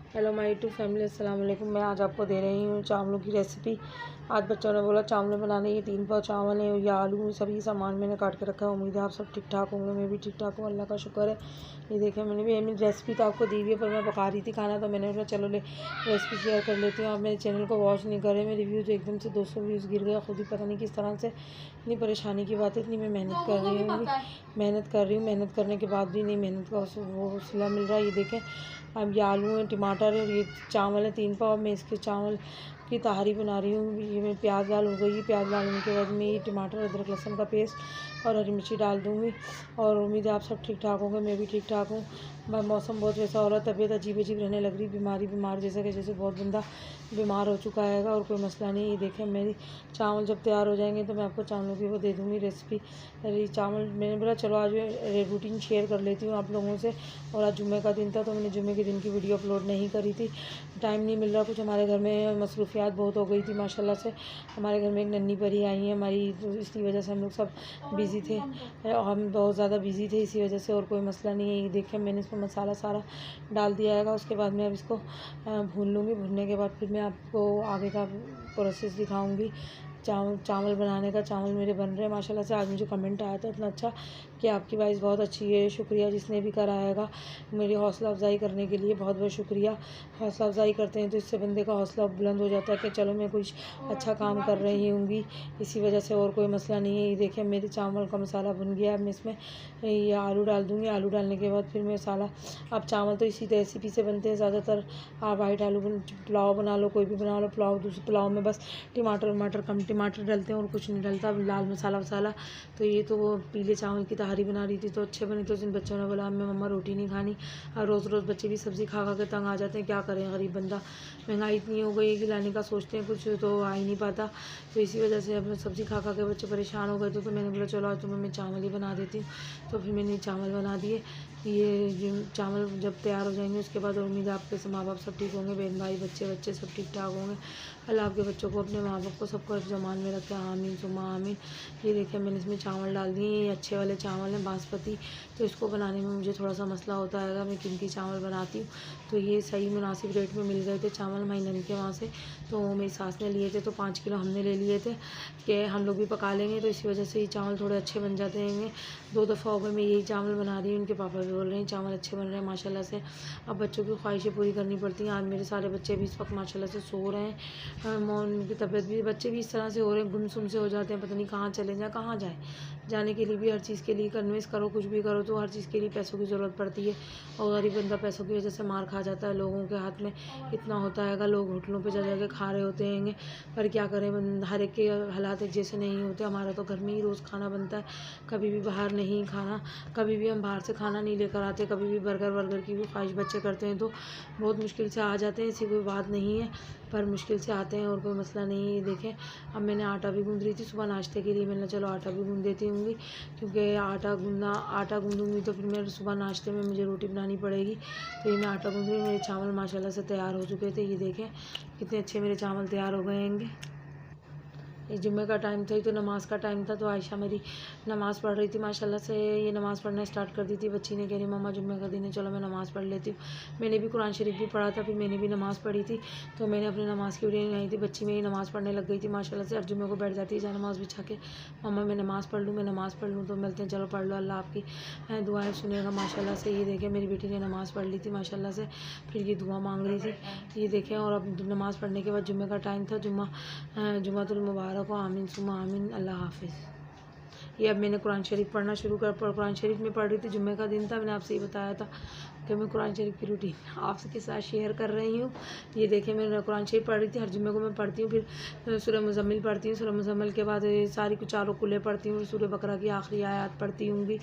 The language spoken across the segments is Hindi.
हेलो माय यूट्यूब फैमिली, अस्सलाम वालेकुम। मैं आज आपको दे रही हूँ चावलों की रेसिपी। आज बच्चों ने बोला चावल बनाने, ये 3 पाव चावल हैं, या आलू, सभी सामान मैंने काट के रखा है। उम्मीद है आप सब ठीक ठाक होंगे, मैं भी ठीक ठाक हूँ, अल्लाह का शुक्र है। ये देखें, मैंने भी एम रेसिपी तो आपको दी हुई है, पर मैं पका रही थी खाना, तो मैंने बोला चलो रेसिपी शेयर कर लेती हूँ। आप मेरे चैनल को वॉच नहीं कर रहे, मेरे व्यूज़ एकदम से 200 व्यूज़ गिर गया, खुद ही पता नहीं किस तरह से। इतनी परेशानी की बात है, इतनी मैं मेहनत कर रही हूँ, मेहनत करने के बाद भी नहीं मेहनत का वो सिला मिल रहा है। ये देखें, अब ये आलू है, टमाटर है और ये चावल है 3 पाव। मैं इसके चावल की तहारी बना रही हूँ। ये मैं प्याज डाल हो गई, प्याज डालने के बाद में ये टमाटर, अदरक, लहसुन का पेस्ट और हरी मिर्ची डाल दूँगी। और उम्मीद है आप सब ठीक ठाक होंगे, मैं भी ठीक ठाक हूँ। मौसम बहुत वैसा हो रहा है, तबीयत अजीब अजीब रहने लग रही, बीमार जैसा कि जैसे बहुत बंदा बीमार हो चुका है, और कोई मसला नहीं। ये देखें, मेरी चावल जब तैयार हो जाएंगे तो मैं आपको चावलों की वो दे दूँगी रेसिपी। अरे चावल मैंने बोला चलो आज रूटीन शेयर कर लेती हूँ आप लोगों से। और आज जुम्मे का दिन था, तो मैंने जुम्मे के दिन की वीडियो अपलोड नहीं करी थी, टाइम नहीं मिल रहा। कुछ हमारे घर में मसरूफियात बहुत हो गई थी माशाल्लाह से। हमारे घर में एक नन्ही परी आई है हमारी, तो इसकी वजह से हम लोग सब बिज़ी थे, और हम बहुत ज़्यादा बिज़ी थे इसी वजह से, और कोई मसला नहीं है। ये देखिए, मैंने इसमें मसाला सारा डाल दिया है। उसके बाद मैं अब इसको भून लूँगी। भूनने के बाद फिर मैं आपको आगे का प्रोसेस दिखाऊँगी। चावल बनाने का। चावल मेरे बन रहे हैं माशाल्लाह से। आज मुझे कमेंट आया था इतना अच्छा कि आपकी वॉइस बहुत अच्छी है, शुक्रिया जिसने भी कराएगा। मेरी हौसला अफ़ज़ाई करने के लिए बहुत बहुत शुक्रिया। हौसला अफ़ज़ाई करते हैं तो इससे बंदे का हौसला बुलंद हो जाता है कि चलो मैं कुछ अच्छा काम कर रही होंगी, इसी वजह से, और कोई मसला नहीं है। ये देखिए, मेरे चावल का मसाला भुन गया। अब मैं इसमें ये आलू डाल दूँगी। आलू डालने के बाद फिर मसाला, अब चावल तो इसी रेसिपी से बनते हैं ज़्यादातर। आप वाइट आलू पुलाव बना लो, कोई भी बना लो पुलाव। दूसरे पुलाव में बस टमाटर कम टमाटर डलते हैं और कुछ नहीं डलता, लाल मसाला वसाला। तो ये तो वो पीले चावल की तहारी बना रही थी, तो अच्छे बने। तो जिन बच्चों ने बोला हमें मम्मा रोटी नहीं खानी, और रोज़ रोज़ बच्चे भी सब्ज़ी खा खा के तंग आ जाते हैं, क्या करें गरीब बंदा। महंगाई इतनी हो गई है कि लाने का सोचते हैं कुछ तो आ ही नहीं पाता। तो इसी वजह से अब सब्ज़ी खा खा के बच्चे परेशान हो गए थे, तो मैंने बोला चलो आज तुम्हें मैं चावल ही बना देती हूँ। तो फिर मैंने चावल बना दिए। ये जो चावल जब तैयार हो जाएंगे उसके बाद उम्मीद है आपके माँ बाप सब ठीक होंगे, बहन भाई बच्चे सब ठीक ठाक होंगे। अल्लाह आपके बच्चों को, अपने माँ बाप को, सबको हिफ्ज़ अमान में रखे, आमीन सुम्मा आमीन। ये देखिए, मैंने इसमें चावल डाल दिए। ये अच्छे वाले चावल हैं, बासमती। तो इसको बनाने में मुझे थोड़ा सा मसला होता है, मैं किनकी चावल बनाती हूँ। तो ये सही मुनासिब रेट में मिल गए थे चावल हमारी नन के वहाँ से। तो मेरी सास ने लिए थे, तो 5 किलो हमने ले लिए थे कि हम लोग भी पका लेंगे, तो इसी वजह से ये चावल थोड़े अच्छे बन जाते हैं। 2 दफ़ा हो गए मैं यही चावल बना रही हूँ, उनके पापा भी बोल रहे हैं चावल अच्छे बन रहे हैं माशाल्लाह से। अब बच्चों की ख्वाहिशें पूरी करनी पड़ती हैं। आज मेरे सारे बच्चे भी इस वक्त माशाल्लाह से सो रहे हैं। उनकी तबीयत भी, बच्चे भी इस तरह से हो रहे हैं, गुमसुम से हो जाते हैं, पता नहीं कहाँ चले जाएँ, कहाँ जाएँ। जाने के लिए भी, हर चीज़ के लिए कन्विंस करो, कुछ भी करो, तो हर चीज़ के लिए पैसों की ज़रूरत पड़ती है, और गरीब बंदा पैसों की वजह से मार खा जाता है। लोगों के हाथ में इतना होता है, लोग होटलों पे जा जा के खा रहे होते हैं, पर क्या करें, हर एक के हालात एक जैसे नहीं होते। हमारा तो घर में ही रोज़ खाना बनता है, कभी भी बाहर नहीं खाना, कभी भी हम बाहर से खाना नहीं लेकर आते। कभी भी बर्गर वर्गर की भी ख्वाहिश बच्चे करते हैं तो बहुत मुश्किल से आ जाते हैं, ऐसी कोई बात नहीं है, पर मुश्किल से आते हैं, और कोई मसला नहीं है। देखें, अब मैंने आटा भी गूँध रही थी सुबह नाश्ते के लिए, मैंने चलो आटा भी गूँध देती हूँ, क्योंकि आटा गूँधूँगी तो फिर मेरे सुबह नाश्ते में मुझे रोटी बनानी पड़ेगी। तो ये मैं आटा गूँध रही हूँ। मेरे चावल माशाल्लाह से तैयार हो चुके थे। ये देखें कितने अच्छे मेरे चावल तैयार हो गए हैं। ये जुम्मे का टाइम था, तो नमाज़ का टाइम था, तो आयशा मेरी नमाज़ पढ़ रही थी माशाल्लाह से। ये नमाज़ पढ़ना स्टार्ट कर दी थी, बच्ची ने कह रही मम्मा जुम्मे का दिन है, चलो मैं नमाज़ पढ़ लेती हूँ। मैंने भी कुरान शरीफ भी पढ़ा था, फिर मैंने भी नमाज़ पढ़ी थी, तो मैंने अपनी नमाज़ की वीडियो नहीं आई थी। बच्ची मेरी नमाज़ पढ़ने लग गई थी माशाल्लाह से। हर जुम्मे को बैठ जाती है, जहाँ नमाज़ बिछा के, मम्मा मैं नमाज़ पढ़ लूँ। तो मिलते हैं, चलो पढ़ लो, अल्लाह आपकी दुआएं सुनेगा माशाल्लाह से। ये देखें, मेरी बेटी ने नमाज़ पढ़ ली थी माशाल्लाह से, फिर ये दुआ मांग रही थी। ये देखें, और अब नमाज़ पढ़ने के बाद जुम्मे का टाइम था, जुम्मतुल मुबारक हो, आमीन सुम्मा आमीन, अल्लाह हाफिज़। ये अब मैंने कुरान शरीफ पढ़ना शुरू कर, कुरान शरीफ में पढ़ रही थी। जुम्मे का दिन था, मैंने आपसे ये बताया था कि मैं कुरान शरीफ की रूटीन आपके साथ शेयर कर रही हूँ। ये देखें, मैं कुरान शरीफ पढ़ रही थी, हर जुम्मे को मैं पढ़ती हूँ। फिर सूरह मुज़म्मिल पढ़ती हूँ, सूरह मुज़म्मिल के बाद सारी कुछ चारों कुल्ले पढ़ती हूँ, सूरह बकरा की आखिरी आयत पढ़ती हूँगी।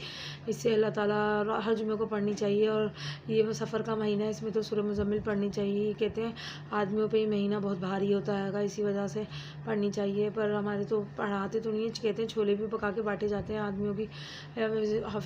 इससे अल्लाह ताला हर जुम्मे को पढ़नी चाहिए, और ये सफ़र का महीना है, इसमें तो सूरह मुज़म्मिल पढ़नी चाहिए। कहते हैं आदमियों पर ये महीना बहुत भारी होता है, इसी वजह से पढ़नी चाहिए। पर हमारे तो पढ़ाते तो नहीं है, कहते हैं छोले भी पका के बांटे जाते हैं आदमियों की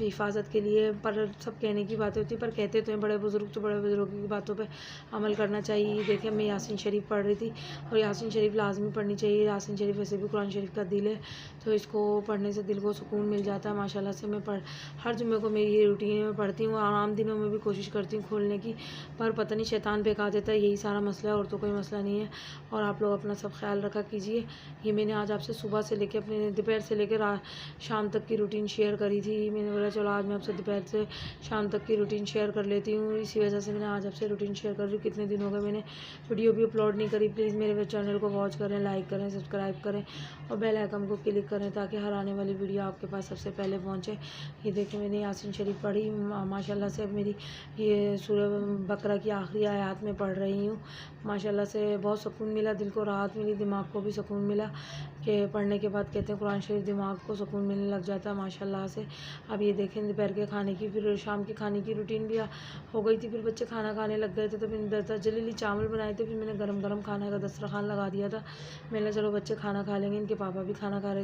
हिफाजत के लिए, पर सब कहने की बातें होती है, पर कहते कहते हैं बड़े बुज़ुर्ग, तो बड़े बुज़ुर्गों की बातों पे अमल करना चाहिए। देखिए मैं यासीन शरीफ पढ़ रही थी, और यासीन शरीफ लाजमी पढ़नी चाहिए। यासीन शरीफ वैसे भी कुरान शरीफ का दिल है, तो इसको पढ़ने से दिल को सुकून मिल जाता है माशाल्लाह से। मैं हर जुम्मे को मेरी ये रूटीन है, मैं पढ़ती हूँ। आराम दिनों में भी कोशिश करती हूँ खोलने की, पर पता नहीं शैतान बेका देता है, यही सारा मसला है, और तो कोई मसला नहीं है। और आप लोग अपना सब ख्याल रखा कीजिए। ये मैंने आज आपसे सुबह से लेकर अपने दोपहर से लेकर शाम तक की रूटीन शेयर करी थी। मैंने बोला चलो आज मैं आपसे दोपहर से शाम तक की रूटीन शेयर कर लेती हूँ, इसी वजह से मैंने आज आपसे रूटीन शेयर कर रही हूँ। कितने दिन हो गए मैंने वीडियो भी अपलोड नहीं करी। प्लीज़ मेरे चैनल को वॉच करें, लाइक करें, सब्सक्राइब करें और बेल आइकन को क्लिक करें, ताकि हर आने वाली वीडियो आपके पास सबसे पहले पहुँचे। ये देखिए मैंने यासीन शरीफ पढ़ी माशाल्लाह से। अब मेरी ये सूरह बकरा की आखिरी आयत में पढ़ रही हूँ। माशाल्लाह से बहुत सुकून मिला, दिल को राहत मिली, दिमाग को भी सुकून मिला, कि पढ़ने के बाद कहते हैं कुरान शरीफ दिमाग को सुकून मिलने लग जाता है माशाल्लाह से। अब ये देखें दोपहर के खाने की, फिर शाम के खाने की रूटीन भी हो गई थी। फिर बच्चे खाना खाने लग गए थे, तो मैंने जलीली चावल बनाए थे, फिर मैंने गरम गरम खाने का दस्तरखान लगा दिया था। मैंने चलो बच्चे खाना खा लेंगे, इनके पापा भी खाना खा रहे थे।